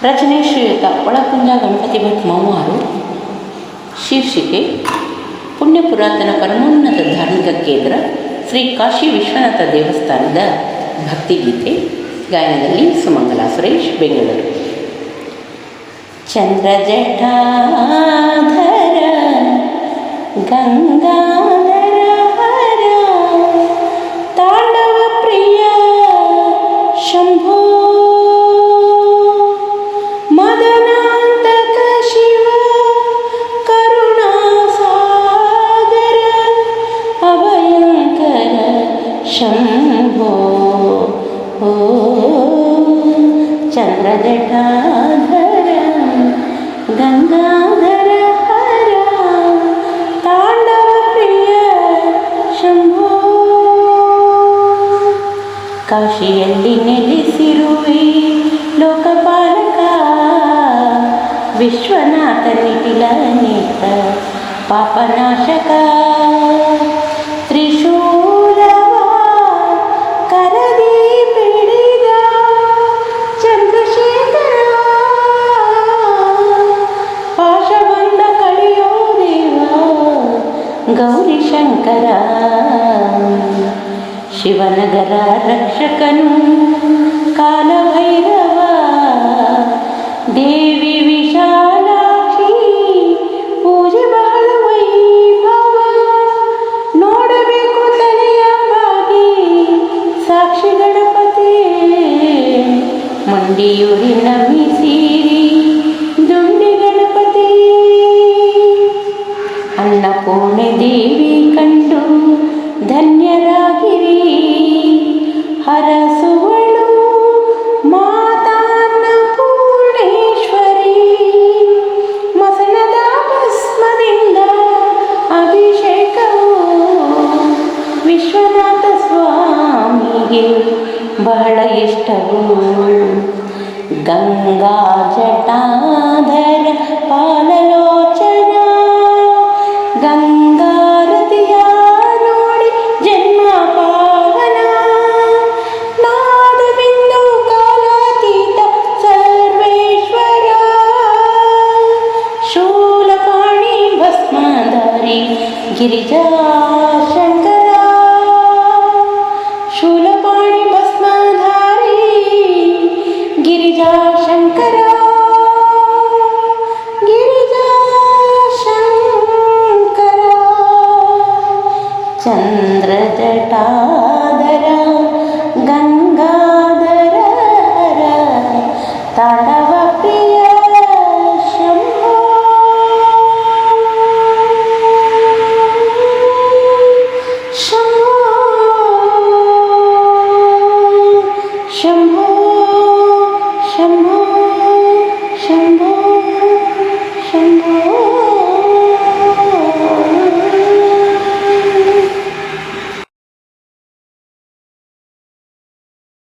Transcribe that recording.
ರಚನೆ ಶ್ರೀಯುತ ಒಳಕುಂದ ಗಣಪತಿ ಭಟ್ ಮೌವಾರು. ಶೀರ್ಷಿಕೆ ಪುಣ್ಯ ಪುರಾತನ ಪರಮೋನ್ನತ ಧಾರ್ಮಿಕ ಕೇಂದ್ರ ಶ್ರೀ ಕಾಶಿ ವಿಶ್ವನಾಥ ದೇವಸ್ಥಾನದ ಭಕ್ತಿಗೀತೆ. ಗಾಯನದಲ್ಲಿ ಸುಮಂಗಲ ಸುರೇಶ್, ಬೆಂಗಳೂರು. ಚಂದ್ರಜಟಾಧರ ಗಂಗಾಧರ ಹರ ತಾಂಡವ ಪ್ರಿಯ ಶಂಭೋ ಮದನಾಂತಕ ಶಿವ ಕರುಣಾಸಾಗರ ಅಭಯಂಕರ ಶಂಭೋ. ಚಂದ್ರಜಟಾಧರ ಗಂಗಾಧರ ಹರ ತಾಂಡವ ಪ್ರಿಯ ಶಂಭೋ. ಕಾಶಿಯಲ್ಲಿ ನೆಲೆಸಿರುವೆ ಲೋಕಪಾಲಕ ವಿಶ್ವನಾಥ ನಿಟಿಲ ನೇತ ಪಾಪನಾಶಕ. ತ್ರಿಶೂಲವ ಕರದಿ ಬಿಡಿದ ಚಂದ್ರಶೇಖರ ಪಾಶವಂದ ಕಳೆಯೋ ದೇವ ಗೌರಿಶಂಕರ. ಶಿವನಗರ ರಕ್ಷಕನು ಕಾಲಭೈರವ ದೇವಿ ವಿಶಾಲಾಕ್ಷಿ ಪೂಜೆ ಬಹಳ ವೈಭವ. ನೋಡಬೇಕು ತಲೆಯ ಬಾಗಿ ಸಾಕ್ಷಿ ಗಣಪತಿ ಮಂಡಿಯೂರಿನ ಮೀಸಿರಿ ದುಂಡಿ ಗಣಪತಿ. ಅನ್ನಪೂರ್ಣೆ ದೇವಿ ಕಂಡು ಧನ್ಯರಾಗಿರಿ ಹರಸುವಳು ಮಾತಾನ್ನಪೂರ್ಣೇಶ್ವರಿ. ಮಸನದ ಭಸ್ಮದಿಂದ ಅಭಿಷೇಕವು ವಿಶ್ವನಾಥ ಸ್ವಾಮಿಗೆ ಬಹಳ ಇಷ್ಟವು. ಗಂಗಾ ಜಟಾಧರ ಪಾಲಲೋಚನ ಗಂಗಾರತಿಯ ನೋಡಿ ಜನ್ಮ ಪಾವನ. ನಾದಬಿಂದು ಕಾಲಾತೀತ ಸರ್ವೇಶ್ವರ ಶೂಲಪಾಣಿ ಭಸ್ಮಧಾರಿ ಗಿರಿಜಾ ಶಂಕರ. ಶೂಲಪಾಣಿ ಭಸ್ಮಧಾರಿ ಗಿರಿಜಾ ಶಂಕರ. ಗಿರಿಜಾ ಶಂಕರ. ಚಂದ್ರಜಟಾಧರ ಗಂಗಾಧರ ಹರ ತಾಂಡವ ಪ್ರಿಯ ಶಂಭೋ. ಶಂಭೋ ಶಂಭೋ.